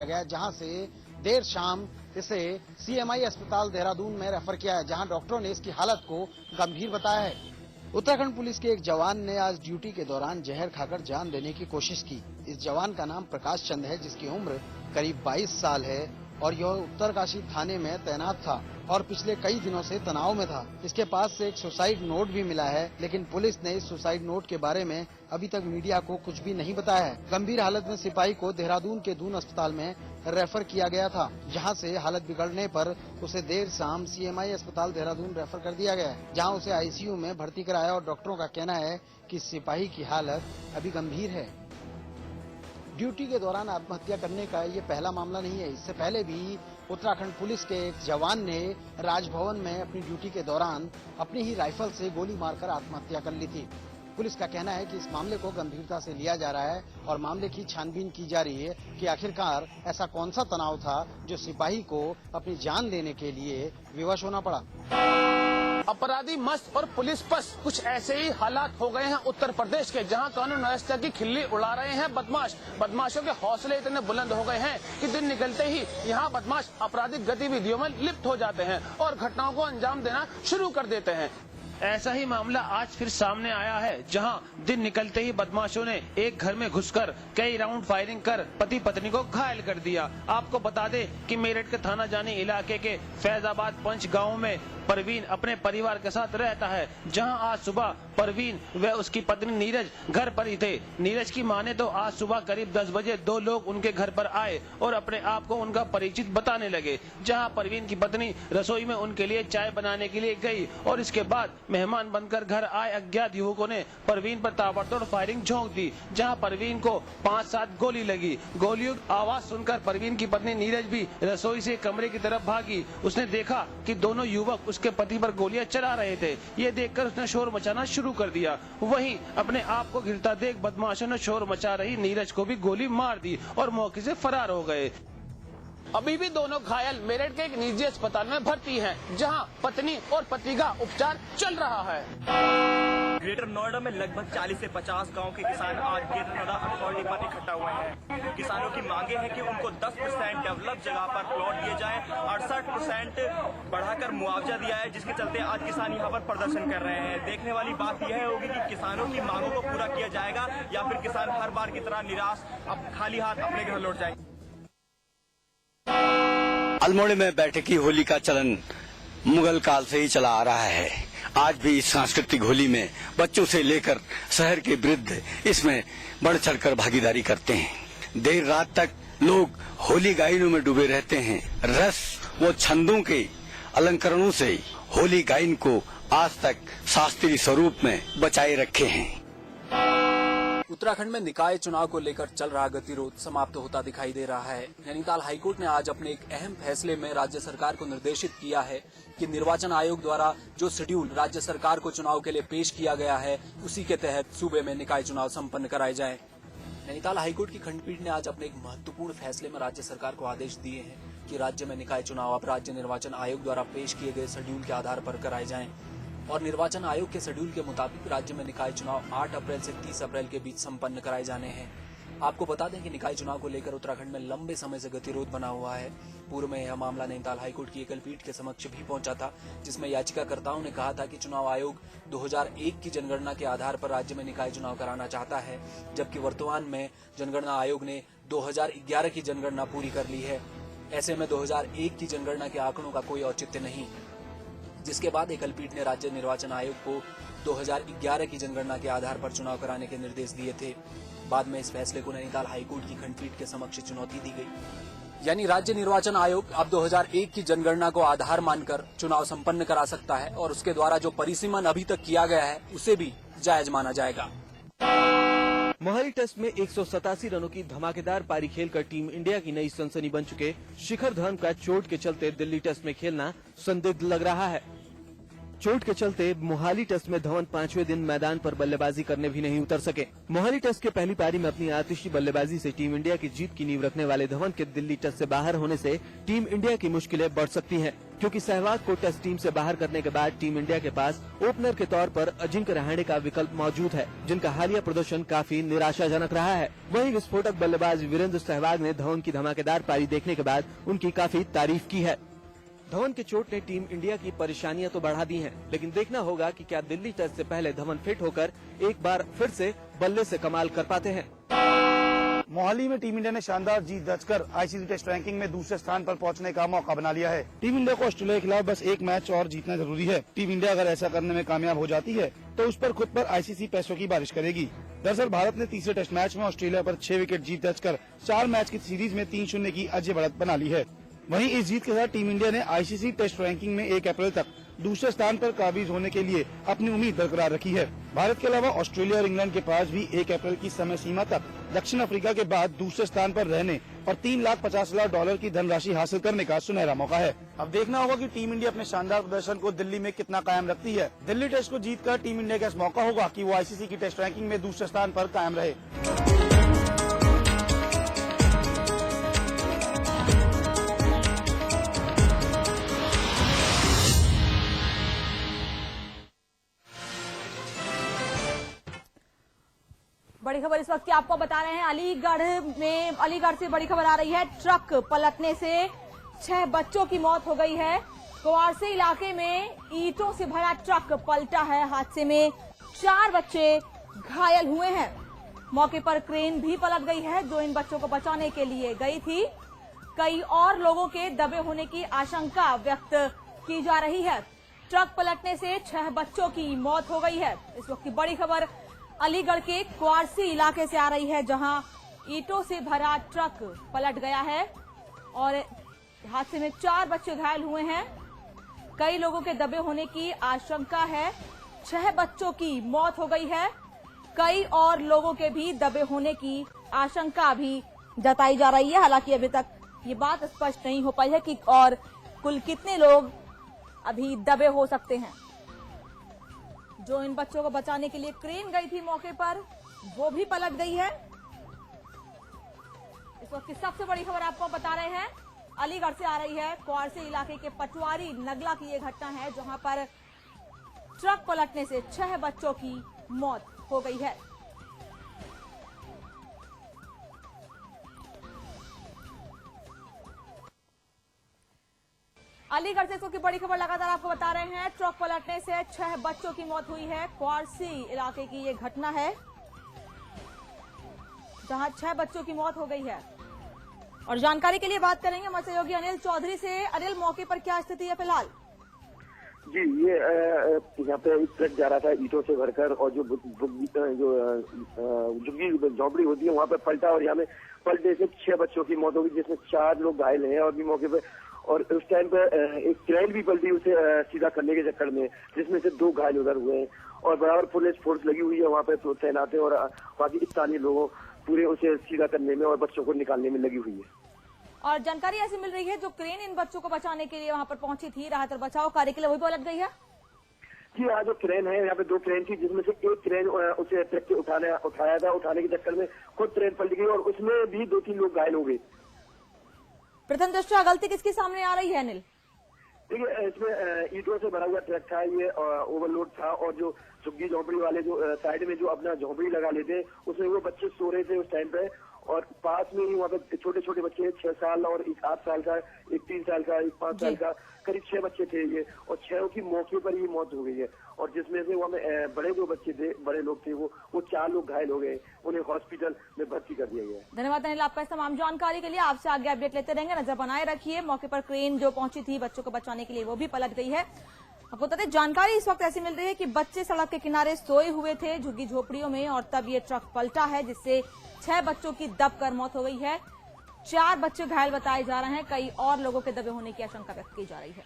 गया, जहां से देर शाम इसे सीएमआई अस्पताल देहरादून में रेफर किया है, जहां डॉक्टरों ने इसकी हालत को गंभीर बताया है। उत्तराखंड पुलिस के एक जवान ने आज ड्यूटी के दौरान जहर खाकर जान लेने की कोशिश की। इस जवान का नाम प्रकाश चंद है, जिसकी उम्र करीब 22 साल है और यह उत्तरकाशी थाने में तैनात था और पिछले कई दिनों से तनाव में था। इसके पास से एक सुसाइड नोट भी मिला है, लेकिन पुलिस ने इस सुसाइड नोट के बारे में अभी तक मीडिया को कुछ भी नहीं बताया है। गंभीर हालत में सिपाही को देहरादून के दून अस्पताल में रेफर किया गया था, जहां से हालत बिगड़ने पर उसे देर शाम सीएमआई अस्पताल देहरादून रेफर कर दिया गया है, जहां उसे आईसीयू में भर्ती कराया और डॉक्टरों का कहना है कि सिपाही की हालत अभी गंभीर है। ड्यूटी के दौरान आत्महत्या करने का ये पहला मामला नहीं है। इससे पहले भी उत्तराखंड पुलिस के एक जवान ने राजभवन में अपनी ड्यूटी के दौरान अपनी ही राइफल से गोली मारकर आत्महत्या कर ली थी। पुलिस का कहना है कि इस मामले को गंभीरता से लिया जा रहा है और मामले की छानबीन की जा रही है कि आखिरकार ऐसा कौन सा तनाव था जो सिपाही को अपनी जान लेने के लिए विवश होना पड़ा। अपराधी मस्त और पुलिस पस्त, कुछ ऐसे ही हालात हो गए हैं उत्तर प्रदेश के, जहां कानून व्यवस्था की खिल्ली उड़ा रहे हैं बदमाश। बदमाशों के हौसले इतने बुलंद हो गए हैं कि दिन निकलते ही यहां बदमाश आपराधिक गतिविधियों में लिप्त हो जाते हैं और घटनाओं को अंजाम देना शुरू कर देते हैं। ऐसा ही मामला आज फिर सामने आया है, जहां दिन निकलते ही बदमाशों ने एक घर में घुसकर कई राउंड फायरिंग कर पति पत्नी को घायल कर दिया। आपको बता दें कि मेरठ के थाना जानी इलाके के फैजाबाद पंच गांव में परवीन अपने परिवार के साथ रहता है, जहां आज सुबह परवीन व उसकी पत्नी नीरज घर पर ही थे। नीरज की माने तो आज सुबह करीब 10 बजे 2 लोग उनके घर पर आए और अपने आप को उनका परिचित बताने लगे, जहां परवीन की पत्नी रसोई में उनके लिए चाय बनाने के लिए गई और इसके बाद मेहमान बनकर घर आए अज्ञात युवकों ने परवीन पर ताबड़तोड़ फायरिंग झोंक दी, जहां परवीन को 5-7 गोली लगी। गोलियों की आवाज सुनकर परवीन की पत्नी नीरज भी रसोई से कमरे की तरफ भागी। उसने देखा कि दोनों युवक उसके पति पर गोलियां चला रहे थे। ये देखकर उसने शोर मचाना शुरू कर दिया। वहीं अपने आप को गिरता देख बदमाशों ने शोर मचा रही नीरज को भी गोली मार दी और मौके से फरार हो गए। अभी भी दोनों घायल मेरठ के एक निजी अस्पताल में भर्ती हैं, जहां पत्नी और पति का उपचार चल रहा है। ग्रेटर नोएडा में लगभग 40 से 50 गांव के किसान आज ग्रेटर नोएडा अथॉरिटी पर इकट्ठा हुए हैं। किसानों की मांगे हैं कि उनको 10% डेवलप जगह पर प्लॉट दिए जाए, 68% बढ़ाकर मुआवजा दिया है, जिसके चलते आज किसान यहाँ पर प्रदर्शन कर रहे हैं। देखने वाली बात यह होगी कि किसानों की मांगों को पूरा किया जाएगा या फिर किसान हर बार की तरह निराश अब खाली हाथ अपने घर लौट जाएंगे। अल्मोड़े में बैठकी होली का चलन मुगल काल से ही चला आ रहा है। आज भी इस सांस्कृतिक होली में बच्चों से लेकर शहर के वृद्ध इसमें बढ़ चढ़कर भागीदारी करते हैं। देर रात तक लोग होली गायनों में डूबे रहते हैं। रस व छंदों के अलंकरणों से होली गायन को आज तक शास्त्रीय स्वरूप में बचाए रखे हैं। उत्तराखंड में निकाय चुनाव को लेकर चल रहा गतिरोध समाप्त होता दिखाई दे रहा है। नैनीताल हाईकोर्ट ने आज अपने एक अहम फैसले में राज्य सरकार को निर्देशित किया है कि निर्वाचन आयोग द्वारा जो शेड्यूल राज्य सरकार को चुनाव के लिए पेश किया गया है, उसी के तहत सूबे में निकाय चुनाव संपन्न कराए जाएं। नैनीताल हाईकोर्ट की खंडपीठ ने आज अपने एक महत्वपूर्ण फैसले में राज्य सरकार को आदेश दिए हैं कि राज्य में निकाय चुनाव अब राज्य निर्वाचन आयोग द्वारा पेश किए गए शेड्यूल के आधार पर कराए जाएं और निर्वाचन आयोग के शेड्यूल के मुताबिक राज्य में निकाय चुनाव 8 अप्रैल से 30 अप्रैल के बीच संपन्न कराए जाने हैं। आपको बता दें कि निकाय चुनाव को लेकर उत्तराखंड में लंबे समय से गतिरोध बना हुआ है। पूर्व में यह मामला नैनीताल हाईकोर्ट की एकल पीठ के समक्ष भी पहुंचा था, जिसमें याचिकाकर्ताओं ने कहा था कि चुनाव आयोग 2001 की जनगणना के आधार पर राज्य में निकाय चुनाव कराना चाहता है, जबकि वर्तमान में जनगणना आयोग ने 2011 की जनगणना पूरी कर ली है। ऐसे में 2001 की जनगणना के आंकड़ों का कोई औचित्य नहीं, जिसके बाद एकल पीठ ने राज्य निर्वाचन आयोग को 2011 की जनगणना के आधार पर चुनाव कराने के निर्देश दिए थे। बाद में इस फैसले को नैनीताल हाईकोर्ट की खंडपीठ के समक्ष चुनौती दी गई। यानी राज्य निर्वाचन आयोग अब 2001 की जनगणना को आधार मानकर चुनाव संपन्न करा सकता है और उसके द्वारा जो परिसीमन अभी तक किया गया है उसे भी जायज माना जाएगा। मोहाली टेस्ट में 187 रनों की धमाकेदार पारी खेलकर टीम इंडिया की नई सनसनी बन चुके शिखर धवन का चोट के चलते दिल्ली टेस्ट में खेलना संदिग्ध लग रहा है। चोट के चलते मोहाली टेस्ट में धवन 5वें दिन मैदान पर बल्लेबाजी करने भी नहीं उतर सके। मोहाली टेस्ट के पहली पारी में अपनी आतिशी बल्लेबाजी से टीम इंडिया की जीत की नींव रखने वाले धवन के दिल्ली टेस्ट से बाहर होने से टीम इंडिया की मुश्किलें बढ़ सकती हैं। क्योंकि सहवाग को टेस्ट टीम से बाहर करने के बाद टीम इंडिया के पास ओपनर के तौर पर अजिंक्य रहाणे का विकल्प मौजूद है, जिनका हालिया प्रदर्शन काफी निराशाजनक रहा है। वहीं विस्फोटक बल्लेबाज वीरेंद्र सहवाग ने धवन की धमाकेदार पारी देखने के बाद उनकी काफी तारीफ की है। धवन की चोट ने टीम इंडिया की परेशानियां तो बढ़ा दी हैं, लेकिन देखना होगा कि क्या दिल्ली टेस्ट से पहले धवन फिट होकर एक बार फिर से बल्ले से कमाल कर पाते हैं। मोहाली में टीम इंडिया ने शानदार जीत दर्ज कर आईसीसी टेस्ट रैंकिंग में दूसरे स्थान पर पहुंचने का मौका बना लिया है। टीम इंडिया को ऑस्ट्रेलिया के खिलाफ बस एक मैच और जीतना जरूरी है। टीम इंडिया अगर ऐसा करने में कामयाब हो जाती है तो उस पर खुद पर आईसीसी पैसों की बारिश करेगी। दरअसल भारत ने तीसरे टेस्ट मैच में ऑस्ट्रेलिया पर 6 विकेट जीत दर्ज कर 4 मैच की सीरीज में 3-0 की अजय बढ़त बना ली है। वहीं इस जीत के साथ टीम इंडिया ने आईसीसी टेस्ट रैंकिंग में 1 अप्रैल तक दूसरे स्थान पर काबिज होने के लिए अपनी उम्मीद बरकरार रखी है। भारत के अलावा ऑस्ट्रेलिया और इंग्लैंड के पास भी 1 अप्रैल की समय सीमा तक दक्षिण अफ्रीका के बाद दूसरे स्थान पर रहने और $3,50,000 की धनराशि हासिल करने का सुनहरा मौका है। अब देखना होगा कि टीम इंडिया अपने शानदार प्रदर्शन को दिल्ली में कितना कायम रखती है। दिल्ली टेस्ट को जीतकर टीम इंडिया का इस मौका होगा कि वो आईसीसी की टेस्ट रैंकिंग में दूसरे स्थान पर कायम रहे। बड़ी खबर इस वक्त की आपको बता रहे हैं। अलीगढ़ से बड़ी खबर आ रही है। ट्रक पलटने से 6 बच्चों की मौत हो गई है। कुवारसी इलाके में ईंटों से भरा ट्रक पलटा है। हादसे में 4 बच्चे घायल हुए हैं। मौके पर क्रेन भी पलट गई है जो इन बच्चों को बचाने के लिए गई थी। कई और लोगों के दबे होने की आशंका व्यक्त की जा रही है। ट्रक पलटने से 6 बच्चों की मौत हो गई है। इस वक्त की बड़ी खबर अलीगढ़ के कुवारसी इलाके से आ रही है, जहां ईंटों से भरा ट्रक पलट गया है और हादसे में 4 बच्चे घायल हुए हैं। कई लोगों के दबे होने की आशंका है। 6 बच्चों की मौत हो गई है। कई और लोगों के भी दबे होने की आशंका भी जताई जा रही है। हालांकि अभी तक ये बात स्पष्ट नहीं हो पाई है कि और कुल कितने लोग अभी दबे हो सकते हैं। जो इन बच्चों को बचाने के लिए क्रेन गई थी मौके पर, वो भी पलट गई है। इस वक्त की सबसे बड़ी खबर आपको बता रहे हैं। अलीगढ़ से आ रही है। कुवारसी इलाके के पटवारी नगला की ये घटना है, जहां पर ट्रक पलटने से 6 बच्चों की मौत हो गई है। अलीगढ़ से इसकी बड़ी खबर लगातार आपको बता रहे हैं। ट्रक पलटने से 6 बच्चों की मौत हुई है। कुवारसी इलाके की ये घटना है, जहां 6 बच्चों की मौत हो गई है। और जानकारी के लिए बात करेंगे हमारे सहयोगी अनिल चौधरी से। अनिल, मौके पर क्या स्थिति है फिलहाल? जी, ये यहाँ पे एक ट्रक जा रहा था ईंटों से भरकर, और जो झुग्गी झोपड़ी होती है वहाँ पे पलटा, और यहाँ में पलटे से 6 बच्चों की मौत हो गई, जिसमें 4 लोग घायल हैं और भी मौके पे। और उस टाइम पे एक क्रेन भी पलटी उसे सीधा करने के चक्कर में, जिसमें से 2 घायल उधर हुए हैं। और बराबर पुलिस फोर्स लगी हुई है वहाँ पे तैनात है, और वहाँ की स्थानीय लोगों पूरे उसे सीधा करने में और बच्चों को निकालने में लगी हुई है। और जानकारी ऐसी मिल रही है जो क्रेन इन बच्चों को बचाने के लिए वहां पर पहुंची थी, राहत और बचाव कार्य के लिए, वही पलट गई है। जी हाँ, जो क्रेन है यहाँ पे 2 क्रेन थी, जिसमें से एक क्रेन उसे ट्रक से उठाया था। उठाने के चक्कर में खुद ट्रेन पलट गई और उसमें भी 2-3 लोग घायल हो गए। प्रथम दृष्टया गलती किसकी सामने आ रही है अनिल? देखिए, इसमें ईंटों से भरा हुआ ट्रक था, ये ओवरलोड था, और जो झुग्गी झोपड़ी वाले जो साइड में जो अपना झोपड़ी लगा लेते, उसमें वो बच्चे सो रहे थे उस टाइम पे। और पास में ही वहाँ पे छोटे छोटे बच्चे, 6 साल और एक 8 साल का, एक 3 साल का, एक 5 साल का, करीब 6 बच्चे थे ये, और 6 की मौके पर ही मौत हो गई है। और जिसमें से वहाँ में बड़े जो बच्चे थे, बड़े लोग थे, वो 4 लोग घायल हो गए, उन्हें हॉस्पिटल में भर्ती कर दिया गया है। धन्यवाद अनिल आपका इस तमाम जानकारी के लिए। आपसे आगे अपडेट लेते रहेंगे, नजर बनाए रखिए। मौके पर क्रेन जो पहुंची थी बच्चों को बचाने के लिए, वो भी पलट गई है। आपको बता दें, जानकारी इस वक्त ऐसी मिल रही है कि बच्चे सड़क के किनारे सोए हुए थे झुग्गी झोपड़ियों में, और तब ये ट्रक पलटा है, जिससे 6 बच्चों की दबकर मौत हो गई है। 4 बच्चे घायल बताए जा रहे हैं। कई और लोगों के दबे होने की आशंका व्यक्त की जा रही है।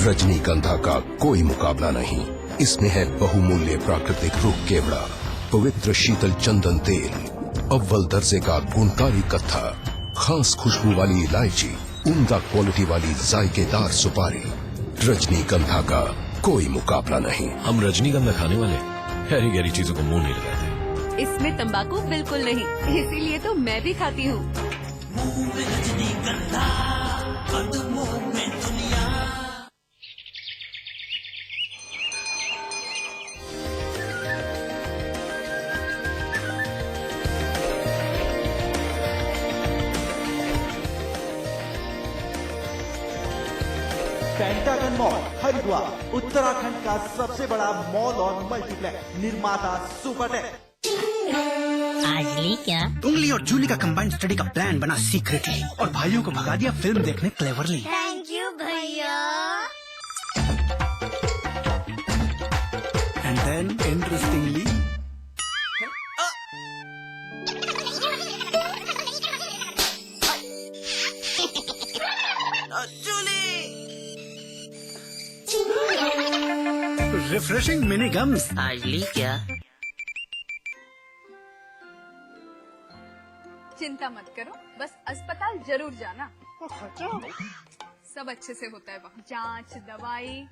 रजनीगंधा का कोई मुकाबला नहीं। इसमें है बहुमूल्य प्राकृतिक रूप केवड़ा, पवित्र शीतल चंदन तेल, अव्वल दर्जे का गुणकारी कत्था, खास खुशबू वाली इलायची, उम्दा क्वालिटी वाली जायकेदार सुपारी। रजनीगंधा का कोई मुकाबला नहीं। हम रजनीगंधा खाने वाले हैरी गैरी चीजों को मुंह नहीं लगाते। इसमें तंबाकू बिल्कुल नहीं, इसीलिए तो मैं भी खाती हूँ। पेंटागन मॉल हरिद्वार उत्तराखंड का सबसे बड़ा मॉल और मल्टीप्लेक्स निर्माता सुपरटेक। आज ली क्या? उंगली और जूली का कंबाइंड स्टडी का प्लान बना सीक्रेटली और भाइयों को भगा दिया फिल्म देखने क्लेवरली। थैंक यू भैया। And then interestingly refreshing mini games. आज ली क्या? चिंता मत करो, बस अस्पताल जरूर जाना। सब अच्छे से होता है वहाँ, जांच, दवाई,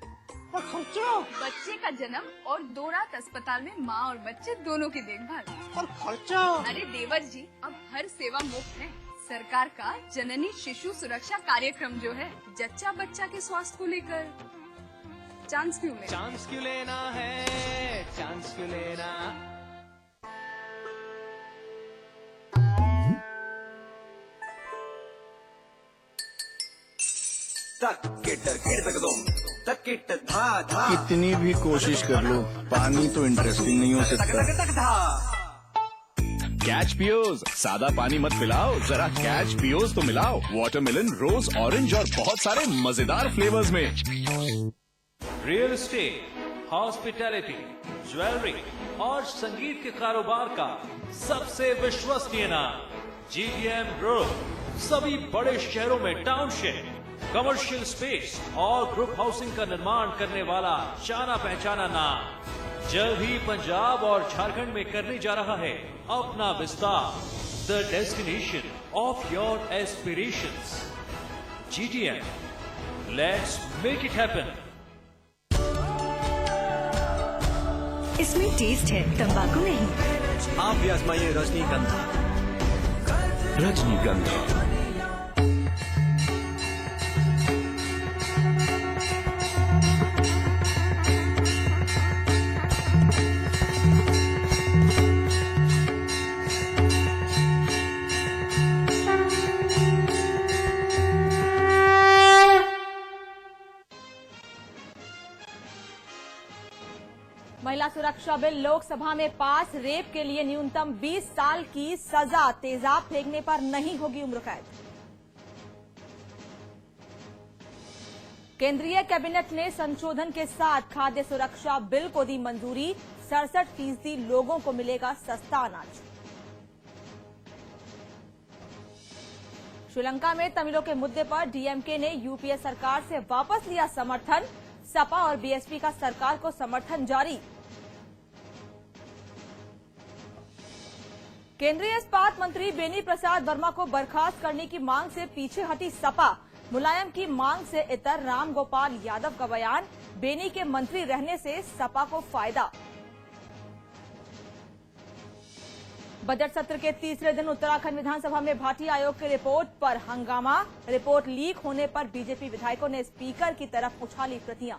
बच्चे का जन्म और 2 रात अस्पताल में माँ और बच्चे दोनों की देखभाल। अरे देवर जी, अब हर सेवा मुफ्त है। सरकार का जननी शिशु सुरक्षा कार्यक्रम जो है, जच्चा बच्चा के स्वास्थ्य को लेकर चांस क्यों लेना? चांस क्यों लेना है, चांस क्यों लेना? कितनी भी कोशिश कर लो, पानी तो इंटरेस्टिंग नहीं हो सकता। कैच पियोज, सादा पानी मत पिलाओ, जरा कैच पियोज तो मिलाओ। वाटरमेलन, रोज, ऑरेंज और बहुत सारे मजेदार फ्लेवर्स में। रियल एस्टेट, हॉस्पिटैलिटी, ज्वेलरी और संगीत के कारोबार का सबसे विश्वसनीय नाम GTM ग्रुप। सभी बड़े शहरों में टाउनशिप, कमर्शियल स्पेस और ग्रुप हाउसिंग का निर्माण करने वाला जाना पहचाना नाम। जल्द ही पंजाब और झारखंड में करने जा रहा है अपना विस्तार। The destination of your aspirations, GTM, let's make it happen. इसमें टेस्ट है, तंबाकू नहीं। आप भी आजमाइए रजनीगंधा। रजनीगंधा। महिला सुरक्षा बिल लोकसभा में पास। रेप के लिए न्यूनतम 20 साल की सजा, तेजाब फेंकने पर नहीं होगी उम्र कैद। केंद्रीय कैबिनेट ने संशोधन के साथ खाद्य सुरक्षा बिल को दी मंजूरी। 67% लोगों को मिलेगा सस्ता अनाज। श्रीलंका में तमिलों के मुद्दे पर डीएमके ने यूपीए सरकार से वापस लिया समर्थन। सपा और बीएसपी का सरकार को समर्थन जारी। केंद्रीय इस्पात मंत्री बेनी प्रसाद वर्मा को बर्खास्त करने की मांग से पीछे हटी सपा। मुलायम की मांग से इतर राम गोपाल यादव का बयान। बेनी के मंत्री रहने से सपा को फायदा। बजट सत्र के तीसरे दिन उत्तराखंड विधानसभा में भाटी आयोग की रिपोर्ट पर हंगामा। रिपोर्ट लीक होने पर बीजेपी विधायकों ने स्पीकर की तरफ उछाली प्रतियां।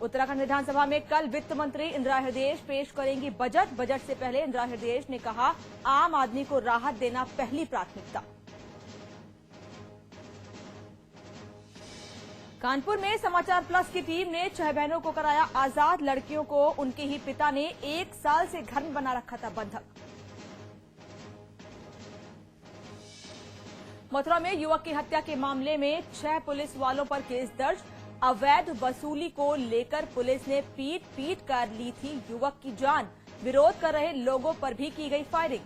उत्तराखंड विधानसभा में कल वित्त मंत्री इंदिरा हृदयेश पेश करेंगी बजट। बजट से पहले इंदिरा हृदयेश ने कहा, आम आदमी को राहत देना पहली प्राथमिकता। कानपुर में समाचार प्लस की टीम ने 6 बहनों को कराया आजाद। लड़कियों को उनके ही पिता ने 1 साल से घर में बना रखा था बंधक। मथुरा में युवक की हत्या के मामले में 6 पुलिस वालों पर केस दर्ज। अवैध वसूली को लेकर पुलिस ने पीट पीट कर ली थी युवक की जान। विरोध कर रहे लोगों पर भी की गई फायरिंग।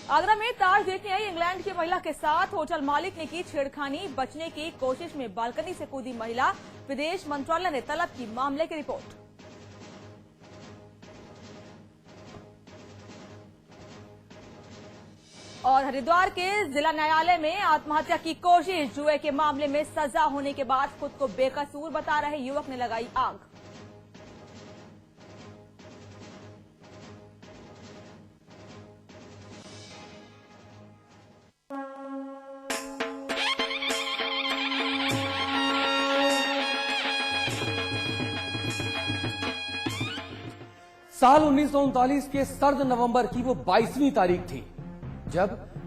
आगरा में ताश देखने आई इंग्लैंड की महिला के साथ होटल मालिक ने की छेड़खानी। बचने की कोशिश में बालकनी से कूदी महिला। विदेश मंत्रालय ने तलब की मामले की रिपोर्ट। और हरिद्वार के जिला न्यायालय में आत्महत्या की कोशिश, जुए के मामले में सजा होने के बाद खुद को बेकसूर बता रहे युवक ने लगाई आग। साल 1939 के सर्द नवंबर की वो 22वीं तारीख थी जब